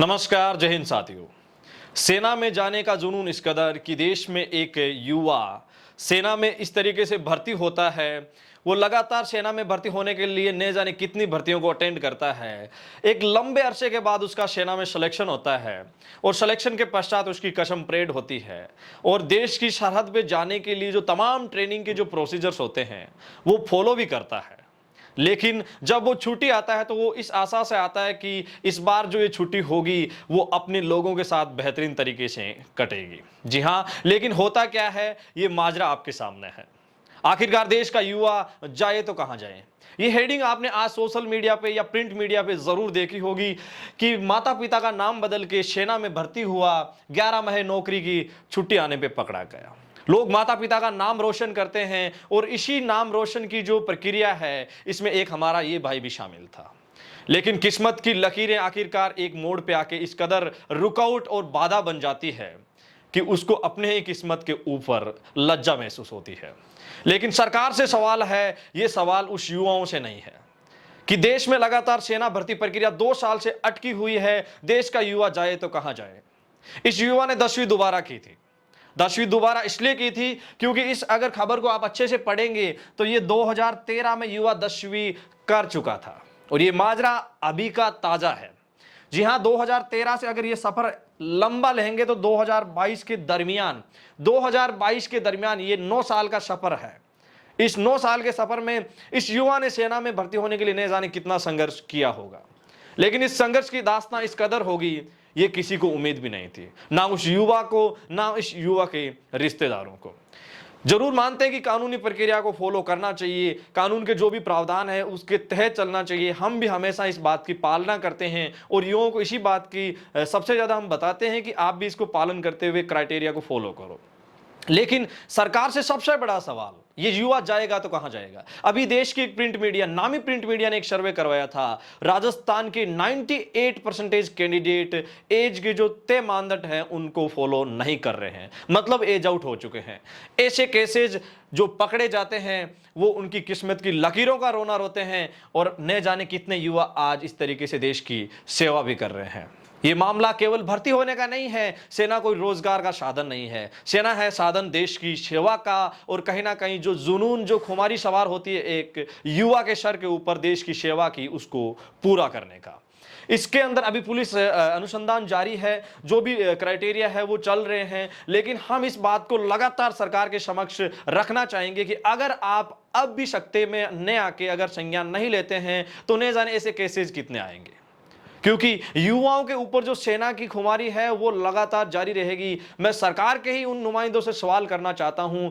नमस्कार, जय हिंद साथियों। सेना में जाने का जुनून इस कदर कि देश में एक युवा सेना में इस तरीके से भर्ती होता है, वो लगातार सेना में भर्ती होने के लिए न जाने कितनी भर्तियों को अटेंड करता है। एक लंबे अरसे के बाद उसका सेना में सिलेक्शन होता है और सिलेक्शन के पश्चात उसकी कसम परेड होती है और देश की सरहद पे जाने के लिए जो तमाम ट्रेनिंग के जो प्रोसीजर्स होते हैं वो फॉलो भी करता है। लेकिन जब वो छुट्टी आता है तो वो इस आशा से आता है कि इस बार जो ये छुट्टी होगी वो अपने लोगों के साथ बेहतरीन तरीके से कटेगी। जी हाँ, लेकिन होता क्या है, ये माजरा आपके सामने है। आखिरकार देश का युवा जाए तो कहां जाए। ये हेडिंग आपने आज सोशल मीडिया पे या प्रिंट मीडिया पे जरूर देखी होगी कि माता पिता का नाम बदल के सेना में भर्ती हुआ, 11 माह नौकरी की, छुट्टी आने पे पकड़ा गया। लोग माता पिता का नाम रोशन करते हैं और इसी नाम रोशन की जो प्रक्रिया है इसमें एक हमारा ये भाई भी शामिल था। लेकिन किस्मत की लकीरें आखिरकार एक मोड़ पे आके इस कदर रुकावट और बाधा बन जाती है कि उसको अपने ही किस्मत के ऊपर लज्जा महसूस होती है। लेकिन सरकार से सवाल है, ये सवाल उस युवाओं से नहीं है कि देश में लगातार सेना भर्ती प्रक्रिया 2 साल से अटकी हुई है। देश का युवा जाए तो कहां जाए। इस युवा ने 10वीं दोबारा की थी। 10वीं दोबारा इसलिए की थी क्योंकि इस अगर खबर को आप अच्छे से पढ़ेंगे तो ये 2013 में युवा 10वीं कर चुका था और ये माजरा अभी का ताजा है। जी हां, 2013 से अगर ये सफर लंबा लेंगे तो 2022 के दरमियान ये 9 साल का सफर है। इस 9 साल के सफर में इस युवा ने सेना में भर्ती होने के लिए न जाने कितना संघर्ष किया होगा। लेकिन इस संघर्ष की दास्तां इस कदर होगी, ये किसी को उम्मीद भी नहीं थी, ना उस युवा को, ना इस युवा के रिश्तेदारों को। जरूर मानते हैं कि कानूनी प्रक्रिया को फॉलो करना चाहिए, कानून के जो भी प्रावधान है उसके तहत चलना चाहिए। हम भी हमेशा इस बात की पालना करते हैं और युवाओं को इसी बात की सबसे ज्यादा हम बताते हैं कि आप भी इसको पालन करते हुए क्राइटेरिया को फॉलो करो। लेकिन सरकार से सबसे बड़ा सवाल, ये युवा जाएगा तो कहां जाएगा। अभी देश की एक प्रिंट मीडिया, नामी प्रिंट मीडिया ने एक सर्वे करवाया था। राजस्थान के 98% कैंडिडेट एज के जो तय मानदंड हैं उनको फॉलो नहीं कर रहे हैं, मतलब एज आउट हो चुके हैं। ऐसे केसेज जो पकड़े जाते हैं वो उनकी किस्मत की लकीरों का रोना रोते हैं और न जाने कितने युवा आज इस तरीके से देश की सेवा भी कर रहे हैं। ये मामला केवल भर्ती होने का नहीं है। सेना कोई रोजगार का साधन नहीं है। सेना है साधन देश की सेवा का और कहीं ना कहीं जो जुनून, जो खुमारी सवार होती है एक युवा के सर के ऊपर देश की सेवा की, उसको पूरा करने का। इसके अंदर अभी पुलिस अनुसंधान जारी है, जो भी क्राइटेरिया है वो चल रहे हैं। लेकिन हम इस बात को लगातार सरकार के समक्ष रखना चाहेंगे कि अगर आप अब भी सख्ते में न आके अगर संज्ञान नहीं लेते हैं तो न जाने ऐसे केसेस कितने आएंगे, क्योंकि युवाओं के ऊपर जो सेना की खुमारी है वो लगातार जारी रहेगी। मैं सरकार के ही उन नुमाइंदों से सवाल करना चाहता हूं,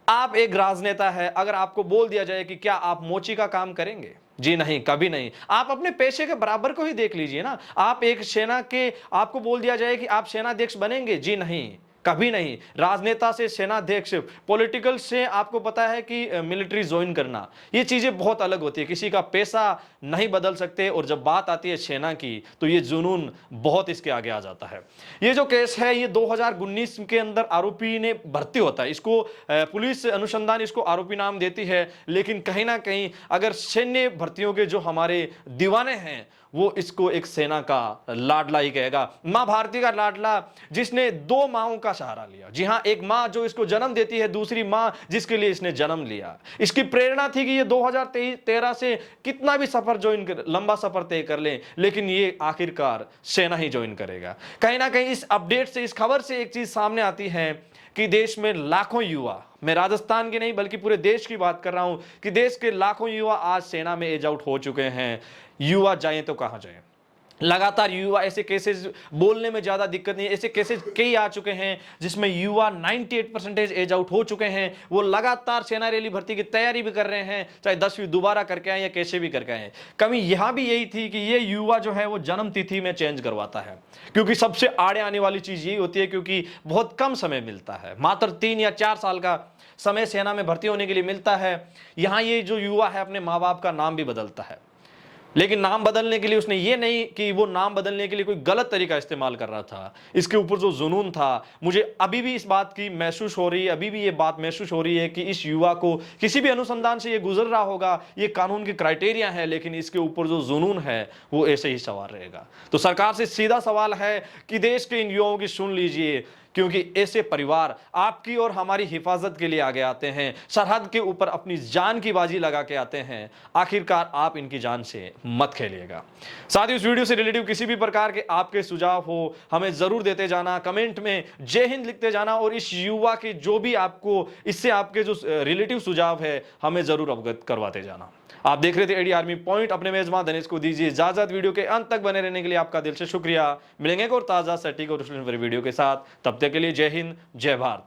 आप एक राजनेता है, अगर आपको बोल दिया जाए कि क्या आप मोची का काम करेंगे? जी नहीं, कभी नहीं। आप अपने पेशे के बराबर को ही देख लीजिए ना। आप एक सेना के, आपको बोल दिया जाए कि आप सेनाध्यक्ष बनेंगे? जी नहीं, कभी नहीं। राजनेता से सेनाध्यक्ष, पॉलिटिकल से आपको पता है कि मिलिट्री ज्वाइन करना, ये चीजें बहुत अलग होती है। किसी का पैसा नहीं बदल सकते और जब बात आती है सेना की तो ये जुनून बहुत इसके आगे आ जाता है। ये जो केस है ये 2019 के अंदर आरोपी ने भर्ती होता है, इसको पुलिस अनुसंधान इसको आरोपी नाम देती है। लेकिन कहीं ना कहीं अगर सैन्य भर्तियों के जो हमारे दीवाने हैं वो इसको एक सेना का लाडला ही कहेगा। मां भारती का लाडला, जिसने 2 माओं का सहारा लिया। जी हां, एक मां जो इसको जन्म देती है, दूसरी मां जिसके लिए इसने जन्म लिया। इसकी प्रेरणा थी कि ये 2013 से कितना भी सफर ज्वाइन कर, लंबा सफर तय कर ले, लेकिन ये आखिरकार सेना ही ज्वाइन करेगा। कहीं ना कहीं इस अपडेट से, इस खबर से एक चीज सामने आती है कि देश में लाखों युवा, मैं राजस्थान के नहीं बल्कि पूरे देश की बात कर रहा हूं, कि देश के लाखों युवा आज सेना में एज आउट हो चुके हैं। युवा जाएं तो कहां जाएं। लगातार युवा, ऐसे केसेस बोलने में ज्यादा दिक्कत नहीं है, ऐसे केसेस कई आ चुके हैं जिसमें युवा 98% एज आउट हो चुके हैं। वो लगातार सेना रैली भर्ती की तैयारी भी कर रहे हैं, चाहे 10वीं दोबारा करके आए या कैसे भी करके आए। कमी यहां भी यही थी कि ये युवा जो है वो जन्म तिथि में चेंज करवाता है, क्योंकि सबसे आड़े आने वाली चीज यही होती है, क्योंकि बहुत कम समय मिलता है, मात्र 3 या 4 साल का समय सेना में भर्ती होने के लिए मिलता है। यहां ये जो युवा है अपने माँ बाप का नाम भी बदलता है। लेकिन नाम बदलने के लिए उसने ये नहीं कि वो नाम बदलने के लिए कोई गलत तरीका इस्तेमाल कर रहा था। इसके ऊपर जो जुनून था, मुझे अभी भी इस बात की महसूस हो रही है, अभी भी ये बात महसूस हो रही है कि इस युवा को किसी भी अनुसंधान से ये गुजर रहा होगा, ये कानून की क्राइटेरिया है, लेकिन इसके ऊपर जो जुनून है वो ऐसे ही सवार रहेगा। तो सरकार से सीधा सवाल है कि देश के इन युवाओं की सुन लीजिए, क्योंकि ऐसे परिवार आपकी और हमारी हिफाजत के लिए आगे आते हैं, सरहद के ऊपर अपनी जान की बाजी लगा के आते हैं। आखिरकार आप इनकी जान से मत खेलिएगा। साथ ही इस वीडियो से रिलेटिव किसी भी प्रकार के आपके सुझाव हो, हमें जरूर देते जाना, कमेंट में जय हिंद लिखते जाना, और इस युवा के जो भी आपको इससे आपके जो रिलेटिव सुझाव है हमें जरूर अवगत करवाते जाना। आप देख रहे थे एडी आर्मी पॉइंट, अपने मेजबान धनेश को दीजिए इजाजत। वीडियो के अंत तक बने रहने के लिए आपका दिल से शुक्रिया। मिलेंगे एक और ताजा सटीक और वीडियो के साथ, तब तक के लिए जय हिंद, जय भारत।